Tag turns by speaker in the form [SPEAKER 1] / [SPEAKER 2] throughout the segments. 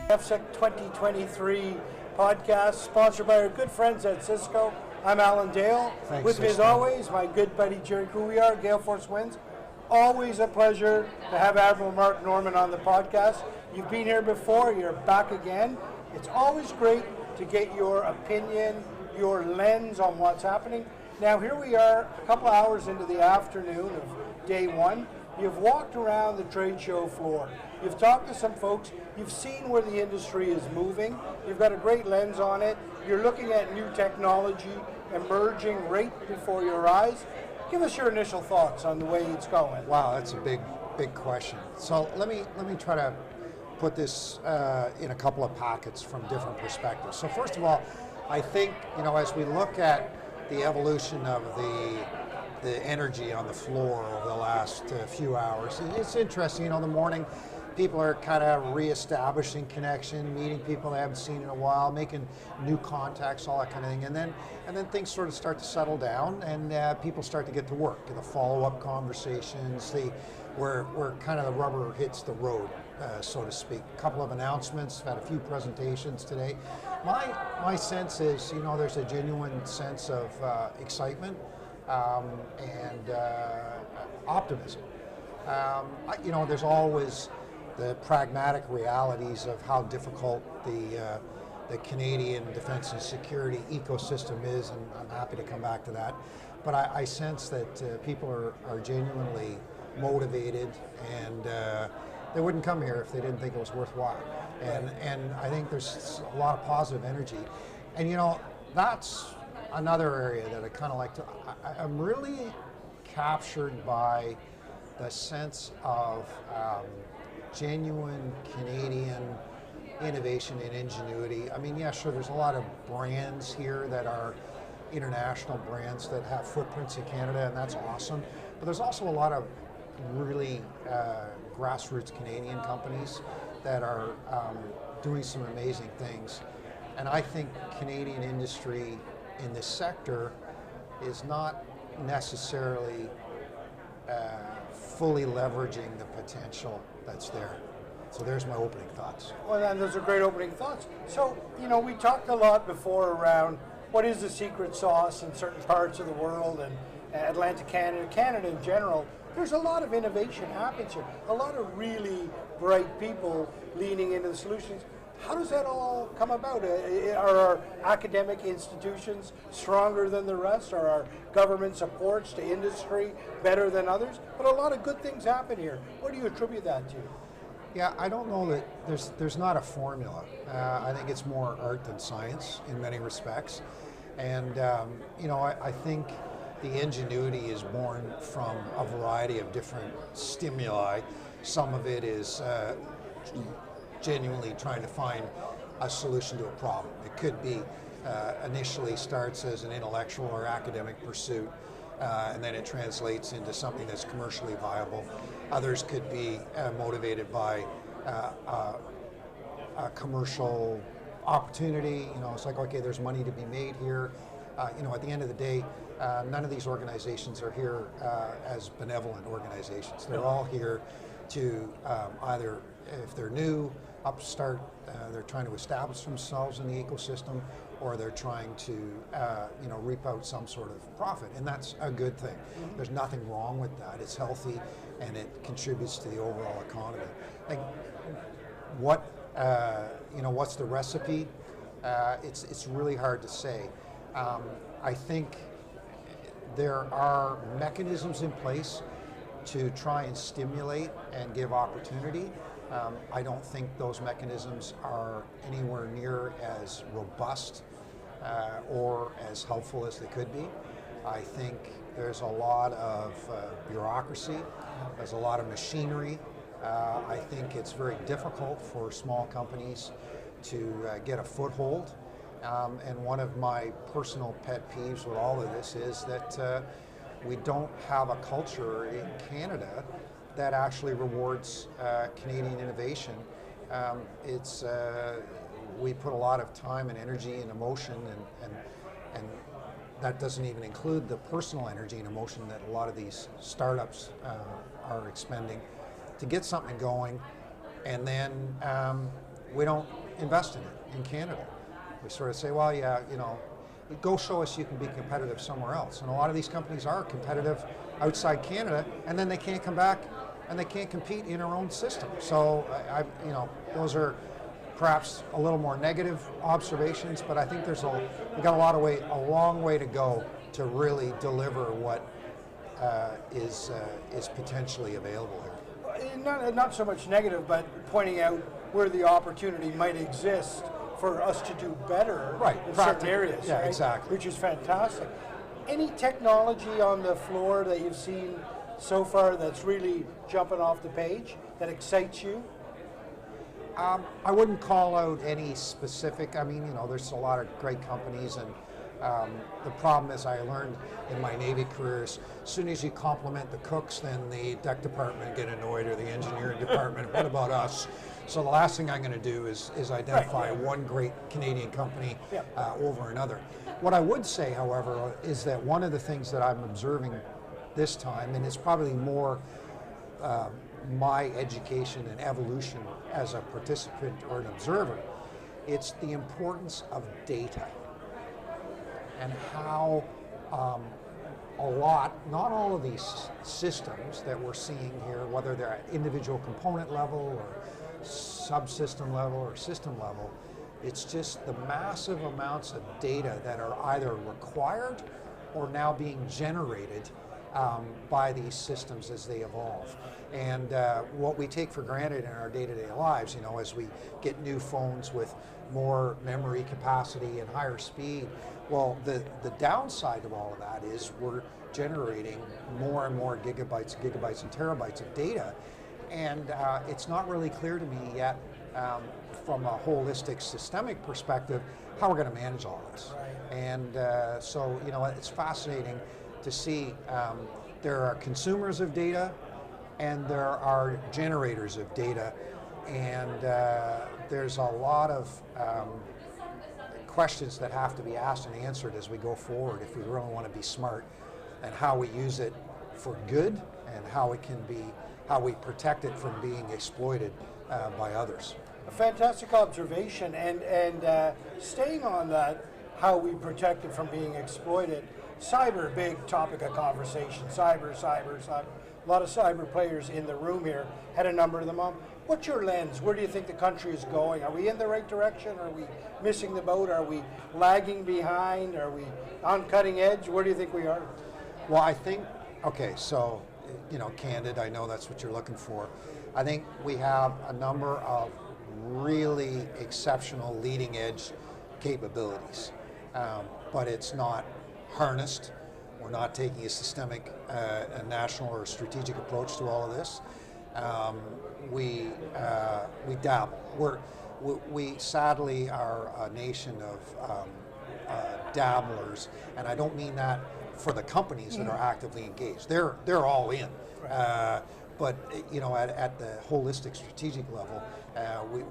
[SPEAKER 1] FSEC 2023 podcast, sponsored by our good friends at Cisco. I'm Alan Dale.
[SPEAKER 2] Thanks,
[SPEAKER 1] With me as
[SPEAKER 2] Cisco.
[SPEAKER 1] always, my good buddy Jerry Couillard, Gale Force Winds. Always a pleasure to have Admiral Mark Norman on the podcast. You've been here before, you're back again. It's always great to get your opinion, your lens on what's happening. Now here we are, a couple hours into the afternoon of day one. You've walked around the trade show floor. You've talked to some folks. You've seen where the industry is moving. You've got a great lens on it. You're looking at new technology emerging right before your eyes. Give us your initial thoughts on the way it's going.
[SPEAKER 2] Wow, that's a big question. So let me try to put this in a couple of pockets from different perspectives. So first of all, I think, as we look at the evolution of the energy on the floor over the last few hours, it's interesting. The morning, people are kind of reestablishing connection, meeting people they haven't seen in a while, making new contacts, all that kind of thing, and then things sort of start to settle down, and people start to get to work. The follow-up conversations, where kind of the rubber hits the road, so to speak. A couple of announcements, had a few presentations today. My sense is, there's a genuine sense of excitement and optimism. There's always the pragmatic realities of how difficult the Canadian defense and security ecosystem is, and I'm happy to come back to that. But I sense that people are genuinely motivated, and they wouldn't come here if they didn't think it was worthwhile. And I think there's a lot of positive energy. And that's another area that I kind of like to, I'm really captured by the sense of genuine Canadian innovation and ingenuity. I mean, yeah, sure, there's a lot of brands here that are international brands that have footprints in Canada, and that's awesome. But there's also a lot of really grassroots Canadian companies that are doing some amazing things. And I think Canadian industry in this sector is not necessarily fully leveraging the potential that's there. So there's my opening thoughts.
[SPEAKER 1] Well, then those are great opening thoughts. So, we talked a lot before around what is the secret sauce in certain parts of the world, and Atlantic Canada, Canada in general. There's a lot of innovation happens here. A lot of really bright people leaning into the solutions. How does that all come about? Are our academic institutions stronger than the rest? Are our government supports to industry better than others? But a lot of good things happen here. What do you attribute that to?
[SPEAKER 2] Yeah, I don't know that there's not a formula. I think it's more art than science in many respects. And, I think the ingenuity is born from a variety of different stimuli. Some of it is genuinely trying to find a solution to a problem. It could be initially starts as an intellectual or academic pursuit, and then it translates into something that's commercially viable. Others could be motivated by a commercial opportunity. It's like, okay, there's money to be made here. At the end of the day, none of these organizations are here as benevolent organizations. They're all here to either, if they're new, upstart, they're trying to establish themselves in the ecosystem, or they're trying to reap out some sort of profit, and that's a good thing. Mm-hmm. There's nothing wrong with that. It's healthy, and it contributes to the overall economy. Like, what's the recipe? It's really hard to say. I think there are mechanisms in place to try and stimulate and give opportunity. I don't think those mechanisms are anywhere near as robust or as helpful as they could be. I think there's a lot of bureaucracy, there's a lot of machinery. I think it's very difficult for small companies to get a foothold. And one of my personal pet peeves with all of this is that we don't have a culture in Canada that actually rewards Canadian innovation. We put a lot of time and energy and emotion, and that doesn't even include the personal energy and emotion that a lot of these startups are expending to get something going. And then we don't invest in it in Canada. We sort of say, well, yeah, you know, go show us you can be competitive somewhere else. And a lot of these companies are competitive outside Canada, and then they can't come back and they can't compete in our own system. So, you know, those are perhaps a little more negative observations, but I think we got a long way to go to really deliver what is potentially available here.
[SPEAKER 1] Not so much negative, but pointing out where the opportunity might exist for us to do better in certain areas.
[SPEAKER 2] Yeah,
[SPEAKER 1] right?
[SPEAKER 2] exactly.
[SPEAKER 1] Which is fantastic. Any technology on the floor that you've seen so far that's really jumping off the page, that excites you?
[SPEAKER 2] I wouldn't call out any specific. I mean, you know, there's a lot of great companies, and the problem is I learned in my Navy career is as soon as you compliment the cooks, then the deck department get annoyed, or the engineering department. What about us? So the last thing I'm going to do is identify one great Canadian company over another. What I would say, however, is that one of the things that I'm observing this time, and it's probably more my education and evolution as a participant or an observer, it's the importance of data and how not all of these systems that we're seeing here, whether they're at individual component level or subsystem level or system level, it's just the massive amounts of data that are either required or now being generated by these systems as they evolve. And what we take for granted in our day-to-day lives, you know, as we get new phones with more memory capacity and higher speed, well, the downside of all of that is we're generating more and more gigabytes and terabytes of data, and it's not really clear to me yet from a holistic systemic perspective how we're going to manage all this. And so, you know, it's fascinating to see there are consumers of data and there are generators of data, and there's a lot of questions that have to be asked and answered as we go forward if we really want to be smart, and how we use it for good, and how we protect it from being exploited by others.
[SPEAKER 1] A fantastic observation, and staying on that, how we protect it from being exploited. Cyber, big topic of conversation. Cyber. A lot of cyber players in the room here, had a number of them on. What's your lens? Where do you think the country is going? Are we in the right direction? Are we missing the boat? Are we lagging behind? Are we on cutting edge? Where do you think we are?
[SPEAKER 2] Well, I think, okay, so, you know, candid, I know that's what you're looking for. I think we have a number of really exceptional leading edge capabilities, but it's not harnessed. We're not taking a systemic, a national or strategic approach to all of this. We dabble. We sadly are a nation of dabblers, and I don't mean that for the companies that are actively engaged. They're all in. But you know, at the holistic strategic level,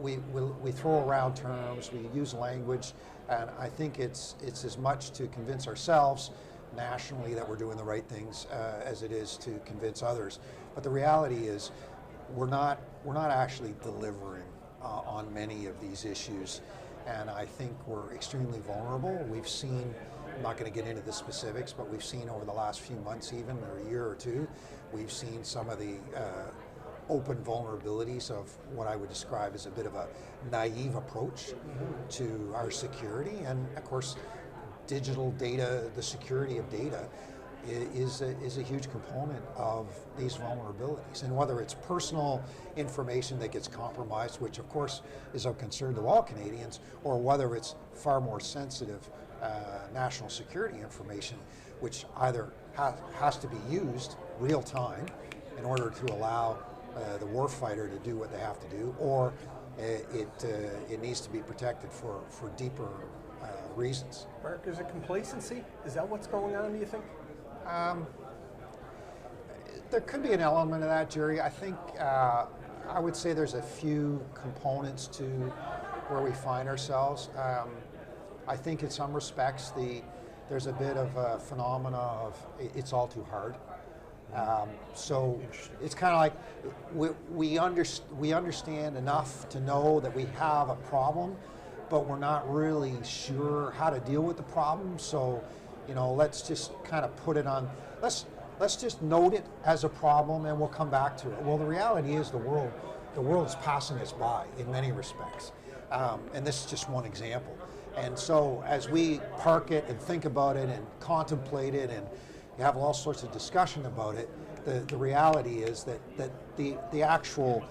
[SPEAKER 2] we throw around terms, we use language, and I think it's as much to convince ourselves nationally that we're doing the right things as it is to convince others. But the reality is, we're not actually delivering on many of these issues, and I think we're extremely vulnerable. We've seen, I'm not going to get into the specifics, but we've seen over the last few months, even or a year or two, we've seen some of the open vulnerabilities of what I would describe as a bit of a naive approach to our security. And of course, digital data, the security of data, is a huge component of these vulnerabilities. And whether it's personal information that gets compromised, which of course is of concern to all Canadians, or whether it's far more sensitive national security information, which either has to be used real time in order to allow the warfighter to do what they have to do, or it needs to be protected for deeper reasons.
[SPEAKER 3] Mark, is it complacency? Is that what's going on, do you think?
[SPEAKER 2] There could be an element of that, Jerry. I think I would say there's a few components to where we find ourselves. I think in some respects there's a bit of a phenomena of it's all too hard. So it's kind of like we understand enough to know that we have a problem, but we're not really sure how to deal with the problem. So, let's just kind of put it on. Let's just note it as a problem, and we'll come back to it. Well, the reality is the world is passing us by in many respects, and this is just one example. And so, as we park it and think about it and contemplate it and have all sorts of discussion about it, the reality is that the actual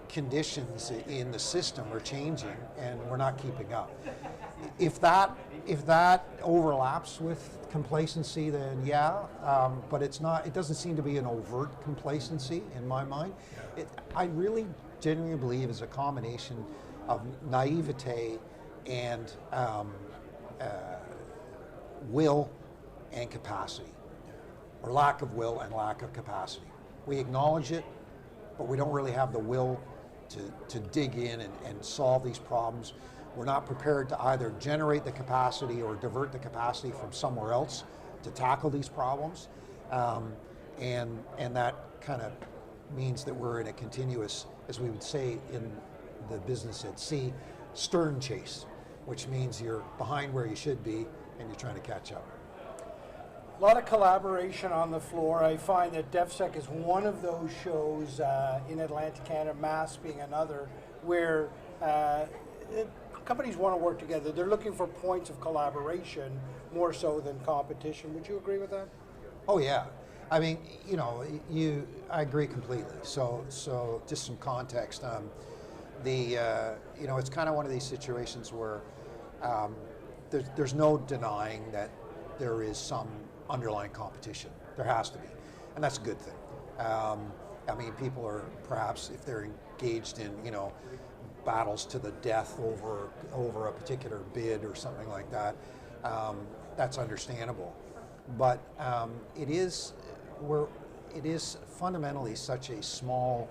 [SPEAKER 2] conditions in the system are changing, and we're not keeping up. If that overlaps with complacency, then yeah, but it's not. It doesn't seem to be an overt complacency in my mind. I really genuinely believe it's a combination of naivete and will and capacity, or lack of will and lack of capacity. We acknowledge it, but we don't really have the will to dig in and solve these problems. We're not prepared to either generate the capacity or divert the capacity from somewhere else to tackle these problems. And that kind of means that we're in a continuous, as we would say in the business at sea, stern chase, which means you're behind where you should be and you're trying to catch up.
[SPEAKER 1] A lot of collaboration on the floor. I find that DevSec is one of those shows in Atlantic Canada, Mass being another, where companies want to work together. They're looking for points of collaboration more so than competition. Would you agree with that?
[SPEAKER 2] Oh yeah. I mean, I agree completely. So just some context. It's kind of one of these situations where there's no denying that there is some underlying competition. There has to be, and that's a good thing. I mean, people are perhaps, if they're engaged in, battles to the death over a particular bid or something like that, that's understandable. But it is fundamentally such a small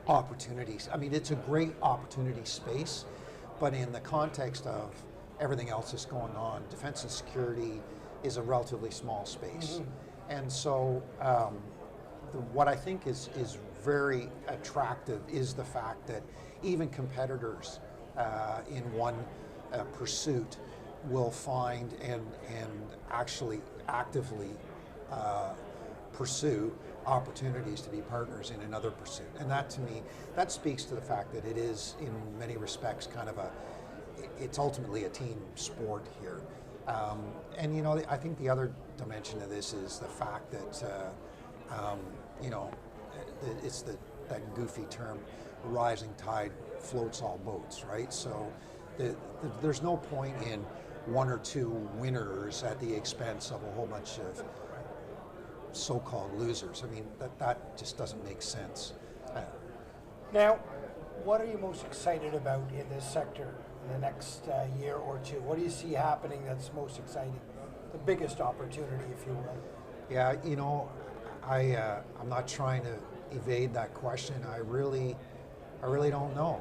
[SPEAKER 2] opportunity. I mean, it's a great opportunity space, but in the context of everything else that's going on, defense and security is a relatively small space. Mm-hmm. And so what I think is very attractive is the fact that even competitors in one pursuit will find and actually actively pursue opportunities to be partners in another pursuit. And that, to me, that speaks to the fact that it is in many respects kind of it's ultimately a team sport here. And I think the other dimension of this is the fact that it's that goofy term, rising tide floats all boats, right? So there's no point in one or two winners at the expense of a whole bunch of so-called losers. I mean, that just doesn't make sense.
[SPEAKER 1] Now, what are you most excited about in this sector in the next year or two? What do you see happening that's most exciting? The biggest opportunity, if you will.
[SPEAKER 2] Yeah, I'm not trying to evade that question. I really don't know.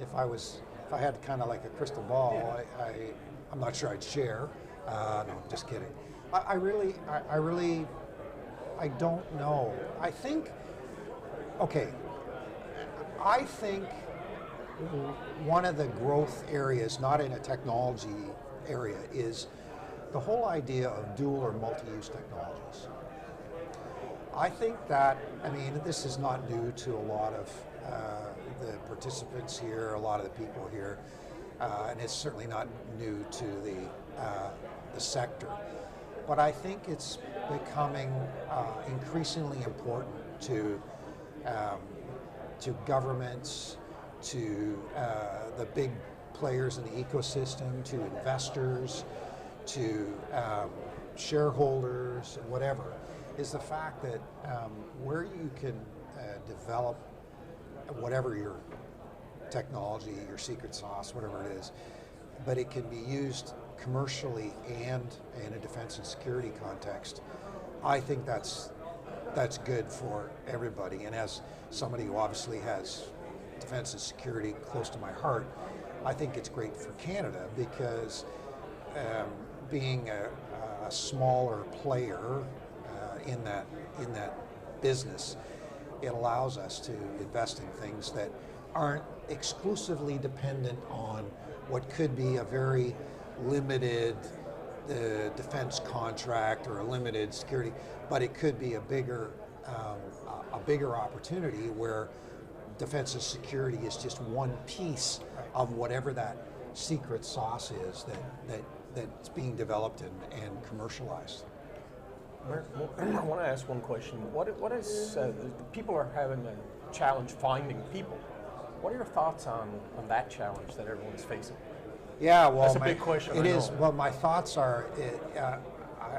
[SPEAKER 2] If I had kind of like a crystal ball, yeah. I'm not sure I'd share. No, just kidding. I don't know. I think one of the growth areas, not in a technology area, is the whole idea of dual or multi-use technologies. I think that, this is not new to a lot of the participants here, a lot of the people here, and it's certainly not new to the sector. But I think it's becoming increasingly important to governments, to the big players in the ecosystem, to investors, to shareholders, whatever, is the fact that where you can develop whatever your technology, your secret sauce, whatever it is, but it can be used commercially and in a defense and security context, I think that's good for everybody. And as somebody who obviously has defense and security close to my heart, I think it's great for Canada because being a smaller player in that business, it allows us to invest in things that aren't exclusively dependent on what could be a very limited defense contract or a limited security, but it could be a bigger opportunity where defense and security is just one piece of whatever that secret sauce is that's being developed and commercialized.
[SPEAKER 3] I want to ask one question. What is people are having a challenge finding people? What are your thoughts on that challenge that everyone's facing?
[SPEAKER 2] Yeah, well,
[SPEAKER 3] that's a big question.
[SPEAKER 2] It is. Well, my thoughts are,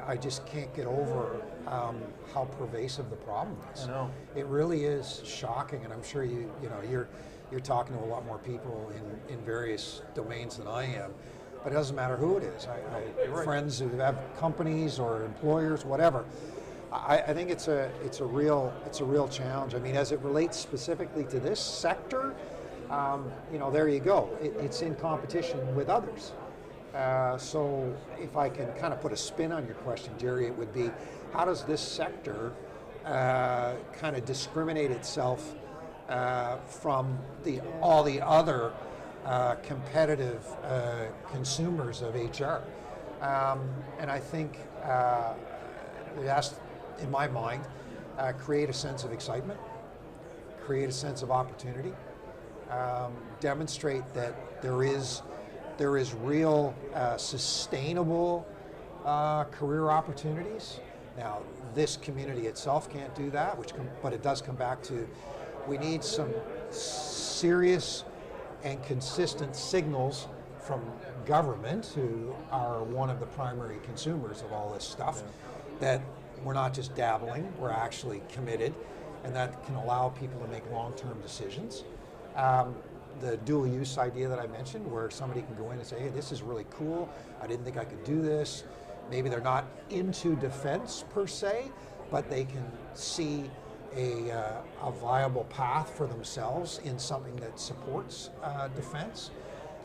[SPEAKER 2] I just can't get over how pervasive the problem is.
[SPEAKER 3] I know.
[SPEAKER 2] It really is shocking, and I'm sure you're talking to a lot more people in various domains than I am. But it doesn't matter who it is. I have friends who have companies or employers, whatever. I think it's a real challenge. I mean, as it relates specifically to this sector, there you go. It's in competition with others. So if I can kind of put a spin on your question, Jerry, it would be, how does this sector kind of discriminate itself from all the other competitive consumers of HR? And I think it has, in my mind, create a sense of excitement, create a sense of opportunity, demonstrate that there is real sustainable career opportunities. Now, this community itself can't do that, but it does come back to, we need some serious and consistent signals from government, who are one of the primary consumers of all this stuff, that we're not just dabbling, we're actually committed, and that can allow people to make long-term decisions. The dual use idea that I mentioned, where somebody can go in and say, hey, this is really cool, I didn't think I could do this. Maybe they're not into defense per se, but they can see a viable path for themselves in something that supports defense.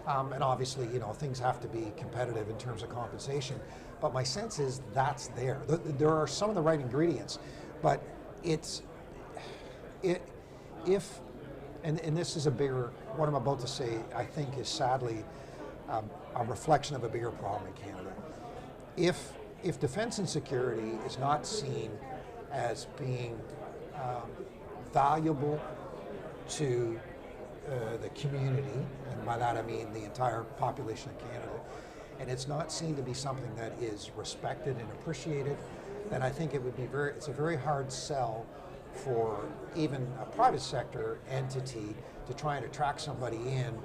[SPEAKER 2] And obviously, things have to be competitive in terms of compensation. But my sense is that's there. There are some of the right ingredients, but and this is a bigger, what I'm about to say, I think is sadly a reflection of a bigger problem in Canada. If defense and security is not seen as being valuable to the community, and by that I mean the entire population of Canada, and it's not seen to be something that is respected and appreciated, then I think it would be it's a very hard sell for even a private sector entity to try and attract somebody in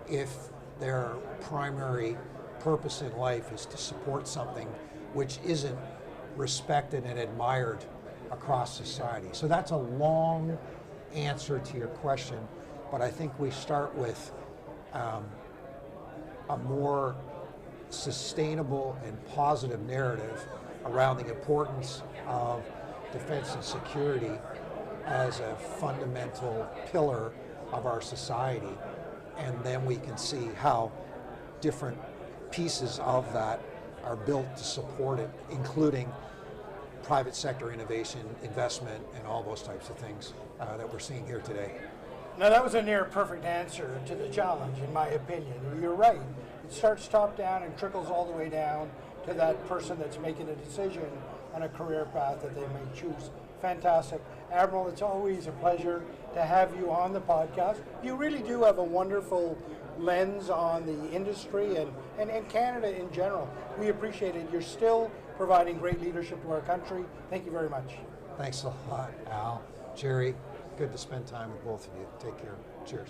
[SPEAKER 2] if their primary purpose in life is to support something which isn't respected and admired across society. So that's a long answer to your question, but I think we start with a more sustainable and positive narrative around the importance of defense and security as a fundamental pillar of our society, and then we can see how different pieces of that are built to support it, including private sector innovation, investment, and all those types of things that we're seeing here today.
[SPEAKER 1] Now, that was a near perfect answer to the challenge, in my opinion. You're right. It starts top down and trickles all the way down to that person that's making a decision on a career path that they may choose. Fantastic. Admiral, it's always a pleasure to have you on the podcast. You really do have a wonderful lens on the industry and Canada in general. We appreciate it. You're still providing great leadership to our country. Thank you very much.
[SPEAKER 2] Thanks a lot, Al. Jerry, good to spend time with both of you. Take care. Cheers.